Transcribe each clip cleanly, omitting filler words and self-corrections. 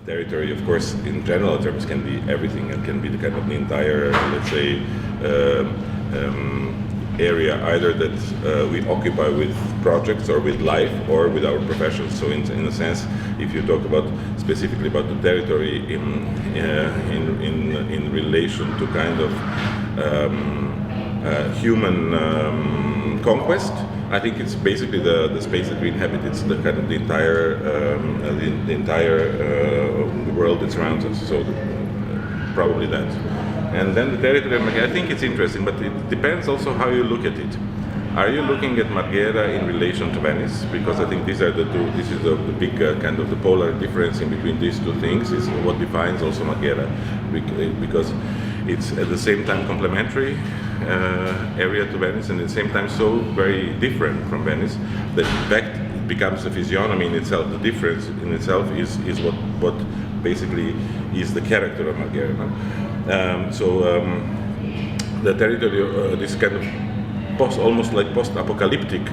territory, of course, in general terms, can be everything. It can be the kind of the entire, let's say, area either that we occupy with projects or with life or with our professions. So in a sense, if you talk about specifically about the territory in relation to kind of human conquest, I think it's basically the space that we inhabit. It's the kind of the entire world that surrounds us. So probably that. And then the territory of Marghera, I think it's interesting, but it depends also how you look at it. Are you looking at Marghera in relation to Venice? Because I think these are the two. This is the big kind of the polar difference in between these two things. Is what defines also Marghera, because it's at the same time complementary area to Venice, and at the same time so very different from Venice that in fact it becomes a physiognomy in itself. The difference in itself is what basically is the character of Marghera. No? The territory, this kind of almost like post-apocalyptic,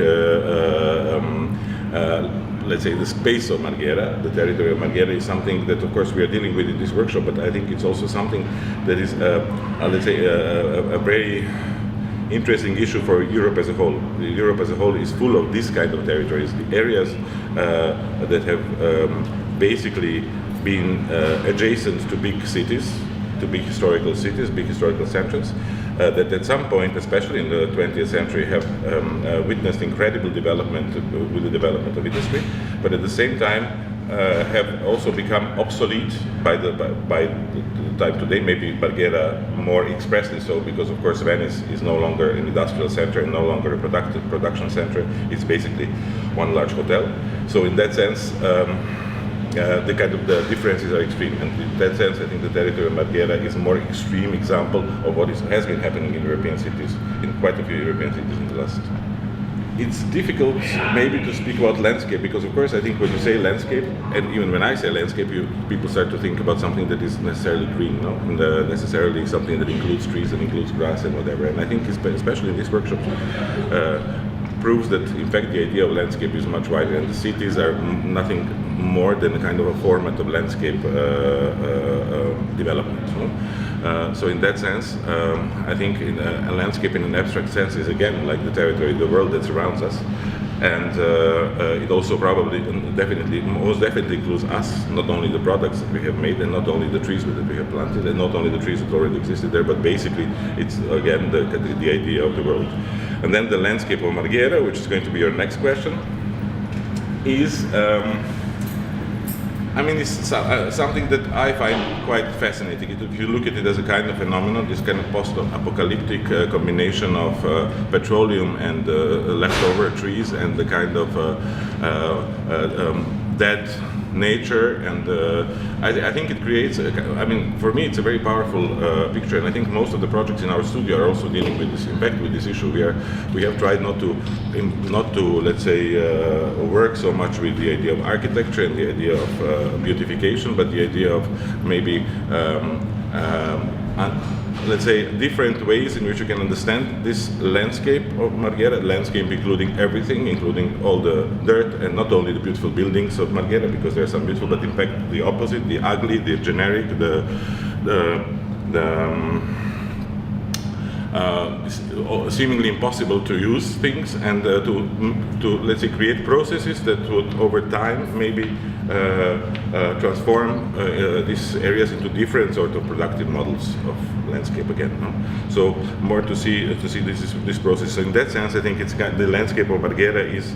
let's say, the space of Marghera, the territory of Marghera, is something that, of course, we are dealing with in this workshop. But I think it's also something that is, let's say, a very interesting issue for Europe as a whole. Europe as a whole is full of this kind of territories, the areas that have basically been adjacent to big cities, to big historical cities, big historical centers, that at some point, especially in the 20th century, have witnessed incredible development with the development of industry, but at the same time have also become obsolete by the time today. Maybe Marghera more expressly so, because of course Venice is no longer an industrial center and no longer a production center. It's basically one large hotel. So in that sense, the kind of the differences are extreme, and in that sense, I think the territory of Marghera is a more extreme example of what has been happening in European cities, in quite a few European cities in the last. It's difficult maybe to speak about landscape, because of course I think when you say landscape, and even when I say landscape, people start to think about something that is necessarily green, no? And necessarily something that includes trees and includes grass and whatever. And I think especially in this workshop, proves that in fact the idea of landscape is much wider, and the cities are nothing more than a kind of a format of landscape development. No? So in that sense, I think a landscape in an abstract sense is again like the territory, the world that surrounds us, and it also probably most definitely includes us, not only the products that we have made and not only the trees that we have planted and not only the trees that already existed there, but basically it's again the idea of the world. And then the landscape of Marghera, which is going to be your next question, is it's something that I find quite fascinating. If you look at it as a kind of phenomenon, this kind of post-apocalyptic combination of petroleum and leftover trees and the kind of dead nature, and I think it creates, for me it's a very powerful picture, and I think most of the projects in our studio are also dealing with this, in fact, with this issue. We have tried not to let's say work so much with the idea of architecture and the idea of beautification, but the idea of maybe let's say different ways in which you can understand this landscape of Marghera, landscape including everything, including all the dirt and not only the beautiful buildings of Marghera, because there are some beautiful, but in fact the opposite, the ugly, the generic, seemingly impossible to use things, and to let's say create processes that would over time maybe transform these areas into different sort of productive models of landscape again. No? So more to see this process. So in that sense, I think the landscape of Marghera is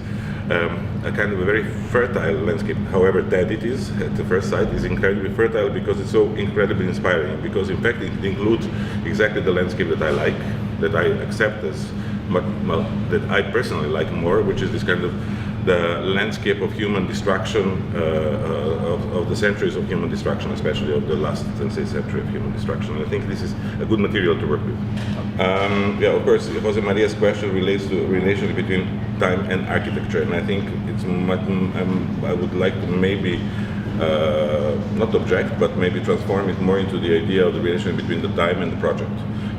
a kind of a very fertile landscape. However dead it is at the first sight, is incredibly fertile because it's so incredibly inspiring. Because in fact it includes exactly the landscape that I like, that I accept as that I personally like more, which is this kind of the landscape of human destruction, of the centuries of human destruction, especially of the last, let's say, century of human destruction. And I think this is a good material to work with. Of course, Jose Maria's question relates to relationship between time and architecture, and I think it's I would like to maybe not object, but maybe transform it more into the idea of the relation between the time and the project,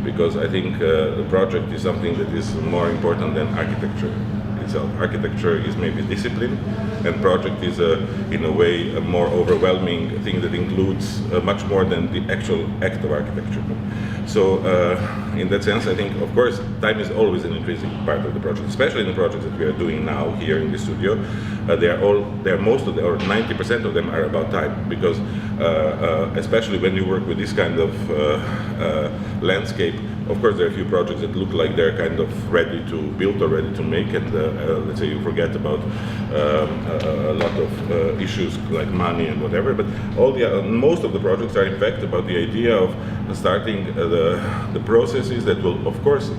because I think the project is something that is more important than architecture. itself. Architecture is maybe discipline, and project is, in a way, a more overwhelming thing that includes much more than the actual act of architecture. So, in that sense, I think, of course, time is always an intrinsic part of the project, especially in the projects that we are doing now here in the studio. Most of them, or 90% of them, are about time, because especially when you work with this kind of landscape, of course, there are a few projects that look like they're kind of ready to build or ready to make, and let's say you forget about a lot of issues like money and whatever. But most of the projects are in fact about the idea of starting the processes that will, of course,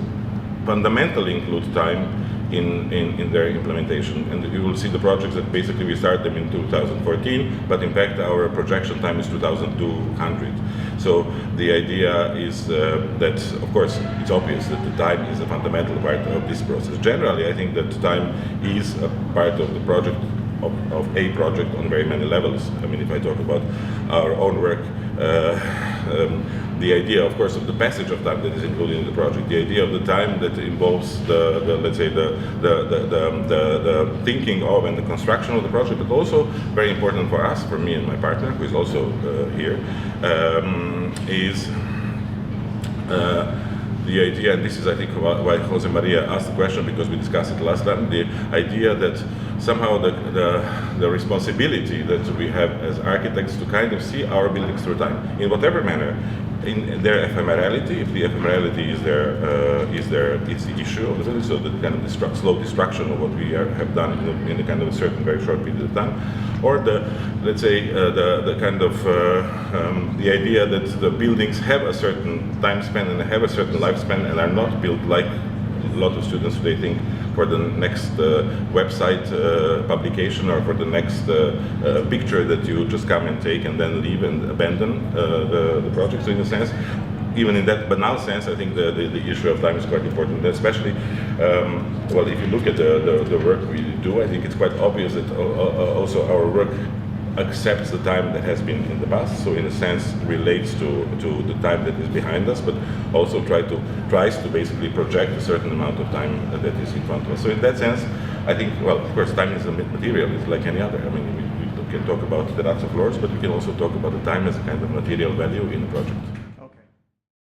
fundamentally include time in their implementation. And you will see the projects that basically we start them in 2014, but in fact our projection time is 2200. So the idea is that, of course, it's obvious that the time is a fundamental part of this process. Generally, I think that time is a part of the project, of a project on very many levels. I mean, if I talk about our own work, the idea, of course, of the passage of time that is included in the project, the idea of the time that involves let's say the thinking of and the construction of the project, but also very important for us, for me and my partner, who is also here, is the idea, and this is, I think, why Jose Maria asked the question, because we discussed it last time, the idea that somehow the responsibility that we have as architects to kind of see our buildings through time, in whatever manner, in their ephemerality. If the ephemerality is it's the issue of the building, so the kind of slow destruction of what we have done in a kind of a certain very short period of time, or let's say the kind of the idea that the buildings have a certain time span and have a certain lifespan and are not built like a lot of students today think for the next website publication or for the next picture that you just come and take and then leave and abandon the project. So in a sense, even in that banal sense, I think the issue of time is quite important, especially, well, if you look at the work we do, I think it's quite obvious that also our work accepts the time that has been in the past, so in a sense relates to the time that is behind us, but also tries to basically project a certain amount of time that is in front of us. So in that sense, I think, well, of course, time is a material, it's like any other. I mean, we can talk about the nuts of floors, but we can also talk about the time as a kind of material value in a project.